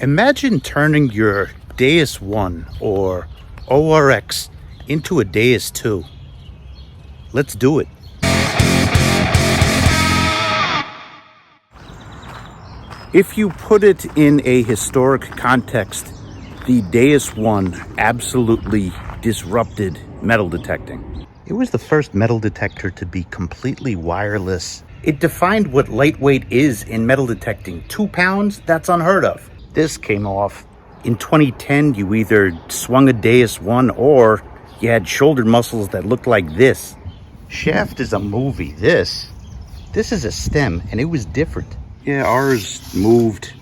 Imagine turning your Deus 1 or ORX into a Deus 2. Let's do it. If you put it in a historic context, the Deus 1 absolutely disrupted metal detecting. It was the first metal detector to be completely wireless. It defined what lightweight is in metal detecting. 2 pounds, that's unheard of. This came off. In 2010, you either swung a Deus 1 or you had shoulder muscles that looked like this. Shaft is a movie. This is a stem, and it was different. Yeah, ours moved.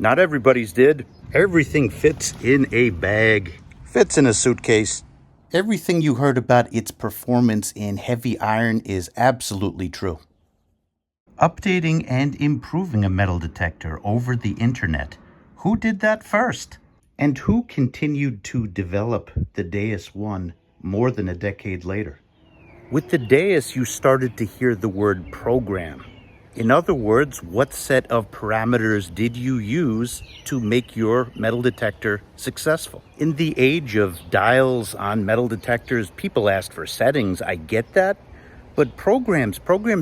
Not everybody's did. Everything fits in a bag. Fits in a suitcase. Everything you heard about its performance in heavy iron is absolutely true. Updating and improving a metal detector over the internet. Who did that first? And who continued to develop the Deus 1 more than a decade later? With the Deus, you started to hear the word program. In other words, what set of parameters did you use to make your metal detector successful? In the age of dials on metal detectors, people asked for settings. I get that. But programs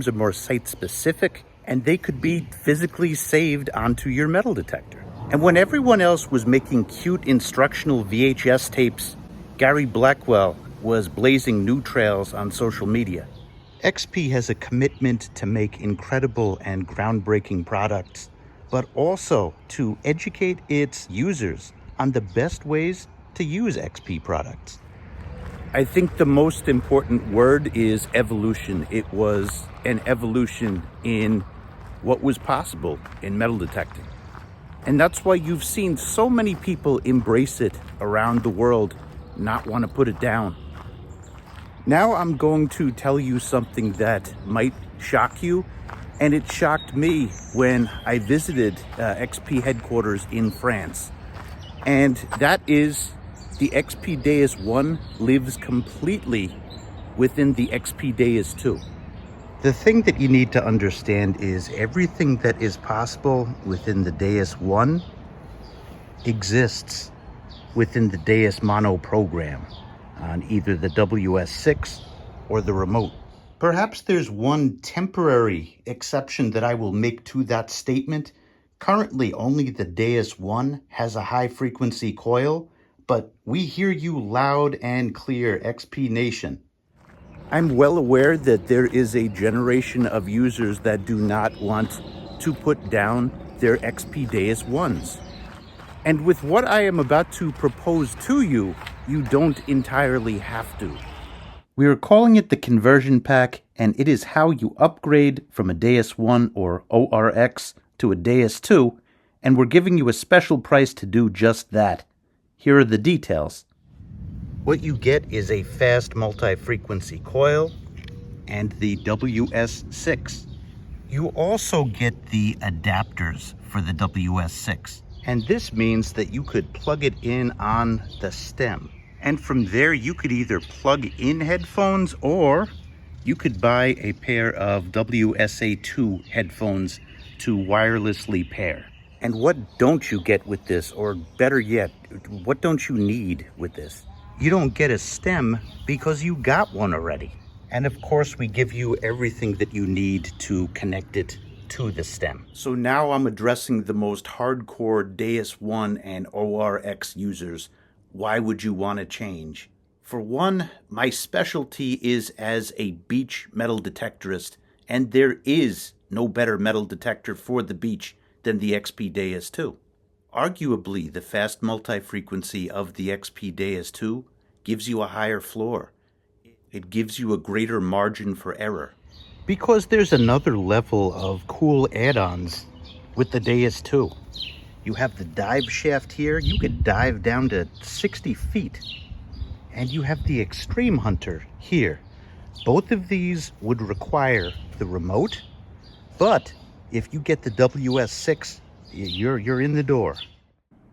are more site-specific, and they could be physically saved onto your metal detector. And when everyone else was making cute instructional VHS tapes, Gary Blackwell was blazing new trails on social media. XP has a commitment to make incredible and groundbreaking products, but also to educate its users on the best ways to use XP products. I think the most important word is evolution. It was an evolution in what was possible in metal detecting. And that's why you've seen so many people embrace it around the world, not want to put it down. Now I'm going to tell you something that might shock you, and it shocked me when I visited XP headquarters in France. And that is the XP Deus 1 lives completely within the XP Deus 2. The thing that you need to understand is everything that is possible within the Deus 1 exists within the Deus Mono program on either the WS6 or the remote. Perhaps there's one temporary exception that I will make to that statement. Currently, only the Deus 1 has a high frequency coil, but we hear you loud and clear, XP Nation. I'm well aware that there is a generation of users that do not want to put down their XP Deus 1s. And with what I am about to propose to you, you don't entirely have to. We are calling it the conversion pack, and it is how you upgrade from a Deus 1 or ORX to a Deus 2, and we're giving you a special price to do just that. Here are the details. What you get is a fast multi-frequency coil and the WS6. You also get the adapters for the WS6. And this means that you could plug it in on the stem. And from there, you could either plug in headphones or you could buy a pair of WSA2 headphones to wirelessly pair. And what don't you get with this? Or better yet, what don't you need with this? You don't get a stem because you got one already. And of course, we give you everything that you need to connect it to the stem. So now I'm addressing the most hardcore Deus 1 and ORX users. Why would you want to change? For one, my specialty is as a beach metal detectorist, and there is no better metal detector for the beach than the XP Deus 2. Arguably, the fast multi-frequency of the XP Deus 2 gives you a higher floor. It gives you a greater margin for error. Because there's another level of cool add-ons with the Deus 2. You have the dive shaft here. You could dive down to 60 feet. And you have the Extreme Hunter here. Both of these would require the remote, but if you get the WS6, you're in the door.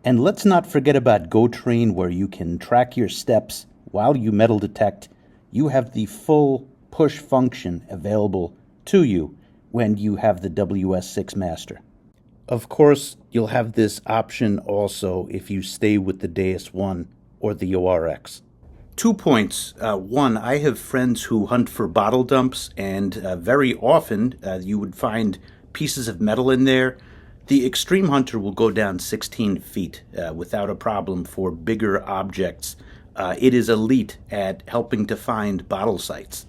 And let's not forget about GoTrain, where you can track your steps while you metal detect. You have the full push function available to you when you have the WS6 Master. Of course, you'll have this option also if you stay with the Deus 1 or the ORX. 2 points. One, I have friends who hunt for bottle dumps, and very often you would find pieces of metal in there. The extreme hunter will go down 16 feet without a problem for bigger objects. It is elite at helping to find bottle sites.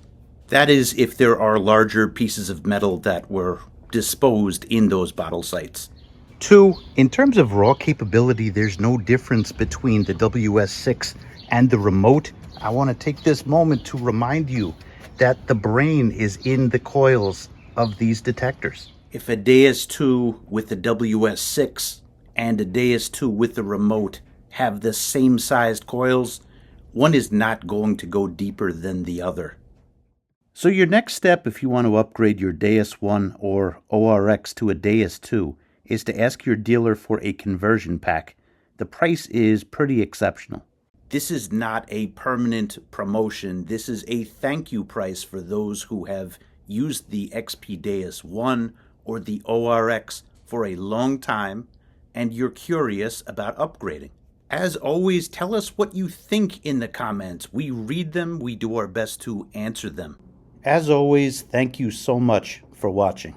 That is, if there are larger pieces of metal that were disposed in those bottle sites. 2, in terms of raw capability, there's no difference between the WS6 and the remote. I want to take this moment to remind you that the brain is in the coils of these detectors. If a Deus 2 with the WS6 and a Deus 2 with the remote have the same sized coils, one is not going to go deeper than the other. So your next step, if you want to upgrade your Deus 1 or ORX to a Deus 2, is to ask your dealer for a conversion pack. The price is pretty exceptional. This is not a permanent promotion. This is a thank you price for those who have used the XP Deus 1 or the ORX for a long time and you're curious about upgrading. As always, tell us what you think in the comments. We read them, we do our best to answer them. As always, thank you so much for watching.